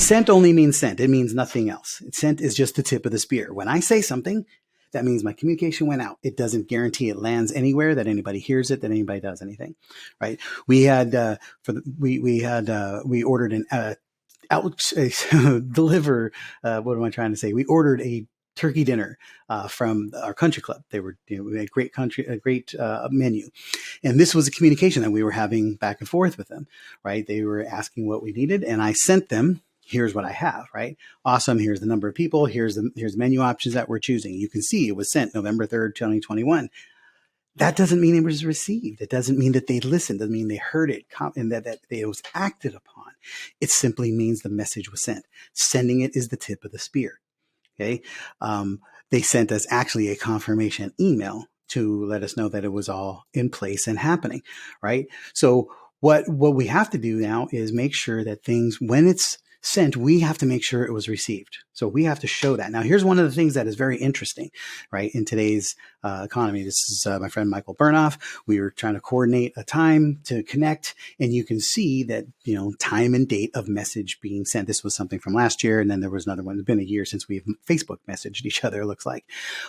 Sent only means sent. It means nothing else. Sent is just the tip of the spear. When I say something, that means my communication went out. It doesn't guarantee it lands anywhere, that anybody hears it, that anybody does anything, right? We had we ordered an deliver. What am I trying to say? We ordered a turkey dinner from our country club. They were, we had a great menu, and this was a communication that we were having back and forth with them. Right? They were asking what we needed, and I sent them. Here's what I have, right? Awesome. Here's the number of people. Here's the menu options that we're choosing. You can see it was sent November 3rd, 2021. That doesn't mean it was received. It doesn't mean that they listened. It doesn't mean they heard it and that it was acted upon. It simply means the message was sent. Sending it is the tip of the spear. Okay. They sent us actually a confirmation email to let us know that it was all in place and happening. Right. So what we have to do now is make sure that things, when it's sent, we have to make sure it was received. So we have to show that. Now, here's one of the things that is very interesting, right? In today's economy, this is my friend Michael Burnoff. We were trying to coordinate a time to connect, and you can see that, time and date of message being sent. This was something from last year, and then there was another one. It's been a year since we've Facebook messaged each other, it looks like.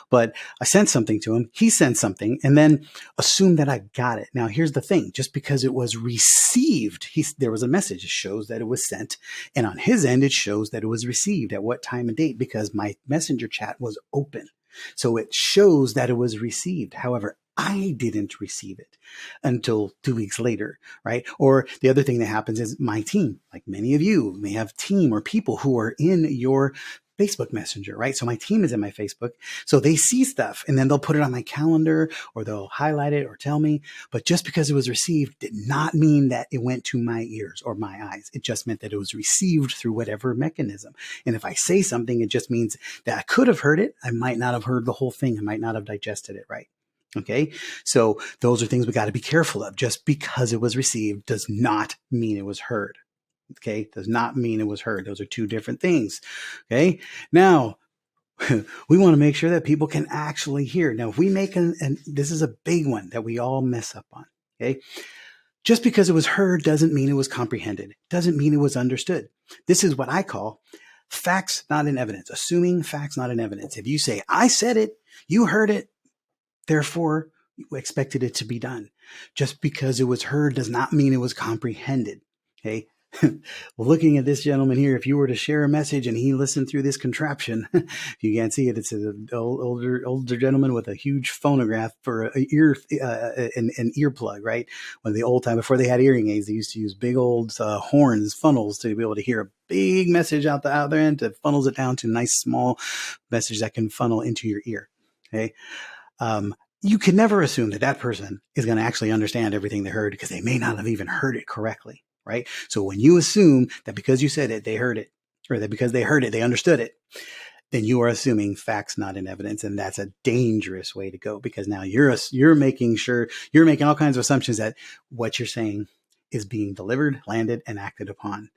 But I sent something to him. He sent something, and then assumed that I got it. Now, here's the thing. Just because it was received, there was a message. It shows that it was sent, and on his end, it shows that it was received at what time and date, because my messenger chat was open. So it shows that it was received. However, I didn't receive it until 2 weeks later, right? Or the other thing that happens is my team, like many of you may have team or people who are in your Facebook Messenger, right? So my team is in my Facebook. So they see stuff and then they'll put it on my calendar or they'll highlight it or tell me. But just because it was received did not mean that it went to my ears or my eyes. It just meant that it was received through whatever mechanism. And if I say something, it just means that I could have heard it. I might not have heard the whole thing. I might not have digested it right. Okay. So those are things we got to be careful of. Just because it was received does not mean it was heard. Okay. Does not mean it was heard. Those are two different things. Okay. Now we want to make sure that people can actually hear. Now, if we make this is a big one that we all mess up on. Okay. Just because it was heard doesn't mean it was comprehended. Doesn't mean it was understood. This is what I call facts, not in evidence. Assuming facts, not in evidence. If you say, I said it, you heard it, therefore you expected it to be done. Just because it was heard does not mean it was comprehended. Okay. Looking at this gentleman here, if you were to share a message and he listened through this contraption, if you can't see it, it's an older gentleman with a huge phonograph for an earplug, right? When the old time, before they had hearing aids, they used to use big old horns, funnels to be able to hear a big message out the other end, to funnels it down to a nice small message that can funnel into your ear. Okay. You can never assume that person is going to actually understand everything they heard, because they may not have even heard it correctly. Right? So when you assume that because you said it, they heard it, or that because they heard it, they understood it, then you are assuming facts, not in evidence. And that's a dangerous way to go, because now you're making all kinds of assumptions that what you're saying is being delivered, landed, and acted upon.